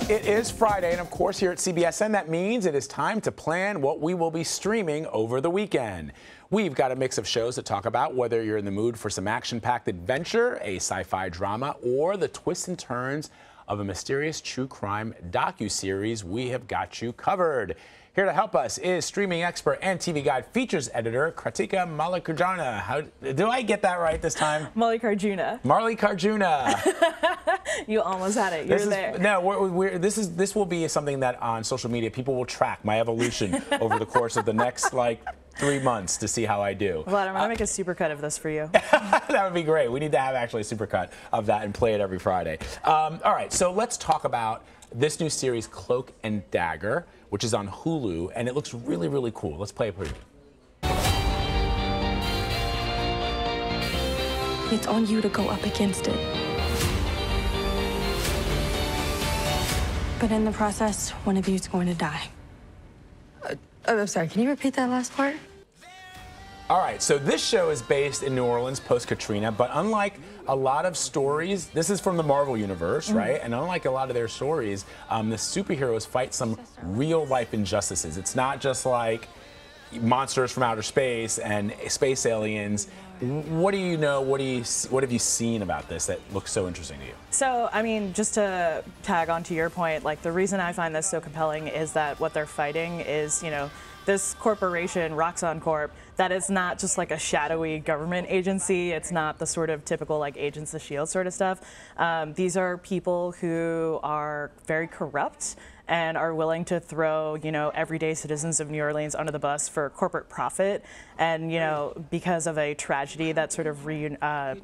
It is Friday, and of course here at CBSN, that means it is time to plan what we will be streaming over the weekend. We've got a mix of shows to talk about, whether you're in the mood for some action-packed adventure, a sci-fi drama, or the twists and turns of a mysterious true crime docuseries. We have got you covered. Here to help us is streaming expert and TV Guide features editor Krutika Mallikarjuna. Do I get that right this time? Mallikarjuna. You almost had it. You're there. No, this will be something that on social media people will track my evolution over the course of the next 3 months to see how I do. Well, I'm gonna make a supercut of this for you. That would be great. We need to have actually a supercut of that and play it every Friday. All right, so let's talk about this new series, Cloak and Dagger, which is on Hulu, and it looks really, really cool. Let's play a preview. It's on you to go up against it. But in the process, one of you is going to die. I'm sorry, can you repeat that last part? All right, so this show is based in New Orleans post-Katrina, but unlike a lot of stories, this is from the Marvel Universe, right? And unlike a lot of their stories, the superheroes fight some real-life injustices. It's not just like monsters from outer space and space aliens. What do you know? What have you seen about this that looks so interesting to you? So, I mean, just to tag on to your point, the reason I find this so compelling is that what they're fighting is, this corporation, Roxxon Corp, that is not just a shadowy government agency. It's not the sort of typical Agents of S.H.I.E.L.D. sort of stuff. These are people who are very corrupt and are willing to throw, everyday citizens of New Orleans under the bus for corporate profit. And, because of a tragedy that sort of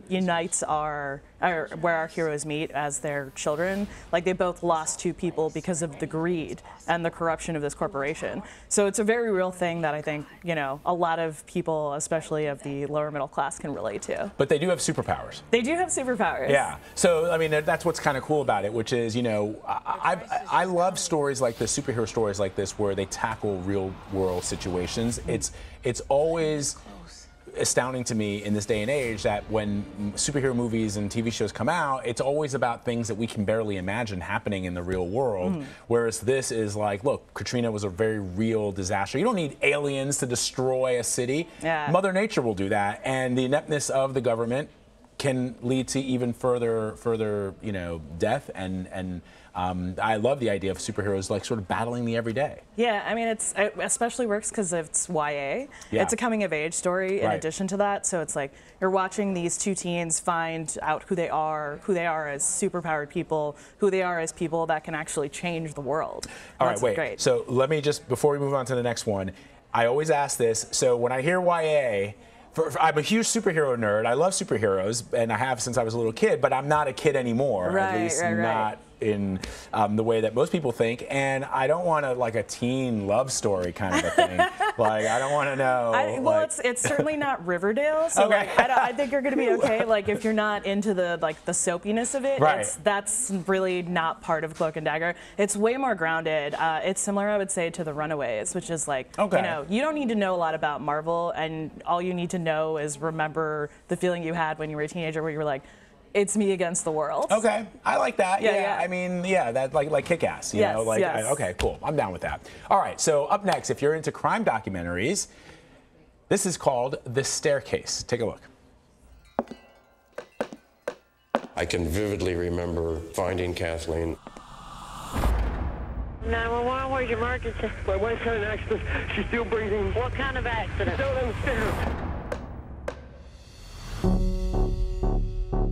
unites where our heroes meet as their children, they both lost 2 people because of the greed and the corruption of this corporation. So it's a very real thing that I think, a lot of people, especially of the lower middle class, can relate to. But they do have superpowers. They do have superpowers. Yeah. So, I mean, that's what's kind of cool about it, which is, I love stories like this, superhero stories like this, where they tackle real world situations. It's always astounding to me in this day and age that when superhero movies and TV shows come out, it's always about things that we can barely imagine happening in the real world. Whereas this is look, Katrina was a very real disaster. You don't need aliens to destroy a city. Yeah. Mother Nature will do that, and the ineptness of the government can lead to even further death and I love the idea of superheroes sort of battling the everyday. Yeah, I mean, it especially works because it's YA. Yeah. It's a coming-of-age story in addition to that. So it's you're watching these 2 teens find out who they are as superpowered people, who they are as people that can actually change the world. All right, wait. Great. So let me just, before we move on to the next one, I always ask this. So when I hear YA, I'm a huge superhero nerd. I love superheroes, and I have since I was a little kid, but I'm not a kid anymore, at least not in the way that most people think. And I don't want a teen love story kind of a thing. I don't want to know. Well, it's certainly not Riverdale, so okay. I think you're going to be okay. If you're not into the soapiness of it, that's really not part of Cloak and Dagger. It's way more grounded. It's similar, I would say, to The Runaways, which is you don't need to know a lot about Marvel, and all you need to know is remember the feeling you had when you were a teenager, where you were it's me against the world. Okay, I like that. Yeah. I mean, that like Kick-Ass. Yes. Okay, cool. I'm down with that. All right. So up next, if you're into crime documentaries, this is called The Staircase. Take a look. I can vividly remember finding Kathleen. 911, where's your emergency? My wife had an accident. She's still breathing. What kind of accident? Down on the stairs.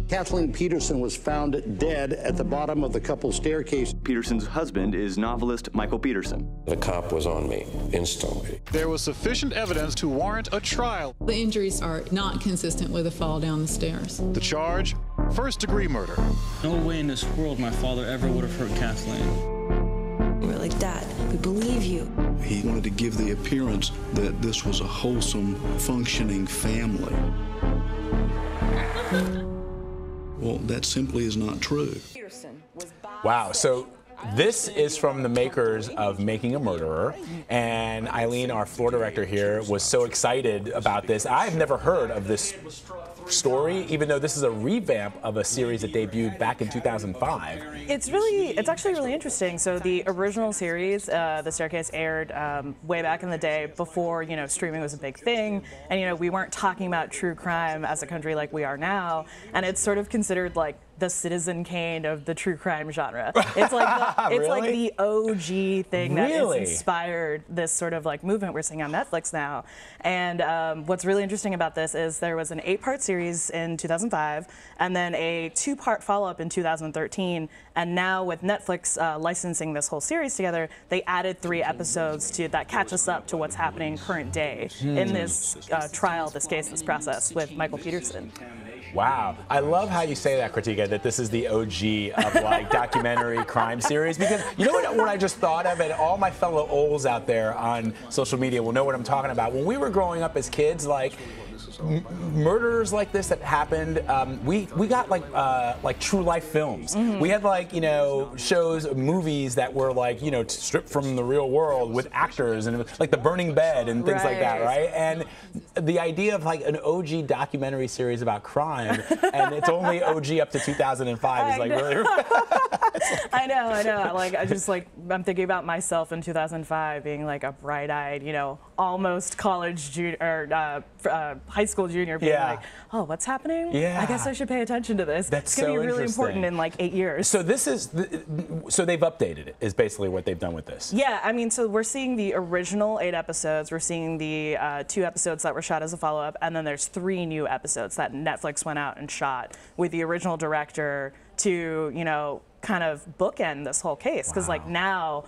Kathleen Peterson was found dead at the bottom of the couple's staircase. Peterson's husband is novelist Michael Peterson. The cop was on me instantly. There was sufficient evidence to warrant a trial. The injuries are not consistent with a fall down the stairs. The charge, first-degree murder. No way in this world my father ever would have hurt Kathleen. We're like, Dad, we believe you. He wanted to give the appearance that this was a wholesome, functioning family. Well, that simply is not true. Wow. So this is from the makers of Making a Murderer, and Eileen, our floor director here, was so excited about this. I've never heard of this story, even though this is a revamp of a series that debuted back in 2005. It's actually really interesting. So the original series, The Staircase, aired way back in the day before, streaming was a big thing, and we weren't talking about true crime as a country like we are now, and it's sort of considered like the Citizen Kane of the true crime genre. It's like the OG thing that has inspired this sort of like movement we're seeing on Netflix now. And what's really interesting about this is there was an 8-part series in 2005 and then a 2-part follow-up in 2013. And now with Netflix licensing this whole series together, they added 3 episodes that catch us up to what's happening current day in this trial, this case, this process with Michael Peterson. Wow. I love how you say that, Krutika, that this is the OG of like documentary crime series, because you know what I just thought of, and all my fellow olds out there on social media will know what I'm talking about. When we were growing up as kids, like murders like this that happened, we got like true life films. We had like shows, movies that were like stripped from the real world with actors, and like The Burning Bed and things like that, right? And the idea of like an OG documentary series about crime and it's only OG up to 2005 is like really. I know. Like I'm thinking about myself in 2005 being like a bright-eyed, almost college junior high school junior, being like, oh, what's happening? Yeah. I guess I should pay attention to this. That's it's going to be really important in like 8 years. So this is, so they've updated it, is basically what they've done with this. Yeah, I mean, so we're seeing the original 8 episodes. We're seeing the 2 episodes that were shot as a follow-up, and then there's 3 new episodes that Netflix went out and shot with the original director to, kind of bookend this whole case, because like now,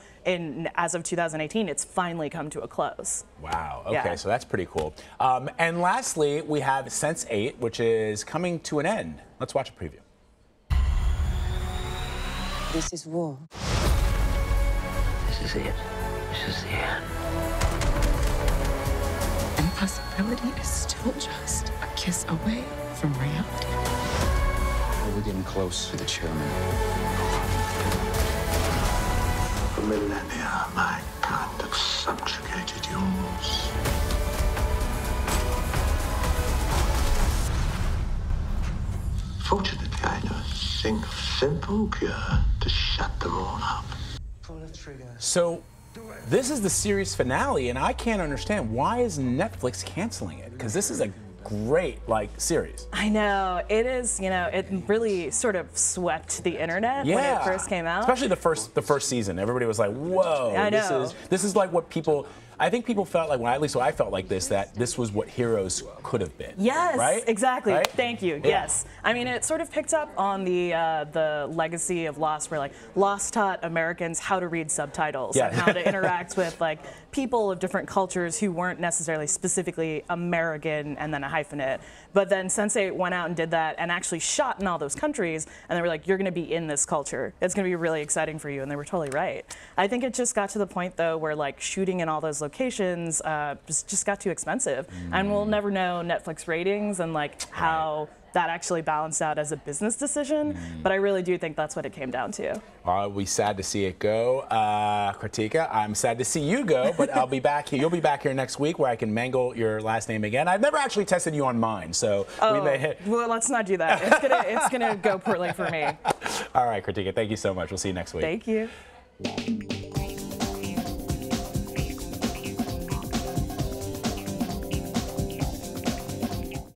as of 2018, it's finally come to a close. Wow. Okay, so that's pretty cool. And lastly, we have Sense8, which is coming to an end. Let's watch a preview. This is war. This is it. This is the end. Impossibility is still just a kiss away from reality. We're getting close to the chairman. For millennia, my kind have subjugated yours. Fortunately, I know a single simple cure to shut them all up. So, this is the series finale, and I can't understand why is Netflix canceling it? Because this is a great series. I know it is. It really sort of swept the internet when it first came out. Especially the first season. Everybody was like, "Whoa, I know. This is like what people." I think people felt like, at least I felt like this, that this was what Heroes could have been. Yes, right? Exactly. Right? Thank you. Yeah. Yes. I mean, it sort of picked up on the legacy of Lost, where Lost taught Americans how to read subtitles and how to interact with people of different cultures who weren't necessarily specifically American and then a hyphenate. But then Sense8 went out and did that and actually shot in all those countries, and they were like, you're going to be in this culture. It's going to be really exciting for you, and they were totally right. I think it just got to the point, though, where shooting in all those locations just got too expensive. And we'll never know Netflix ratings and how that actually balanced out as a business decision, but I really do think that's what it came down to. We're sad to see it go. Krutika, I'm sad to see you go, but I'll be back here. You'll be back here next week where I can mangle your last name again. I've never actually tested you on mine, so we may hit. Well, let's not do that. It's gonna go poorly for me. All right, Krutika, thank you so much. We'll see you next week. Thank you.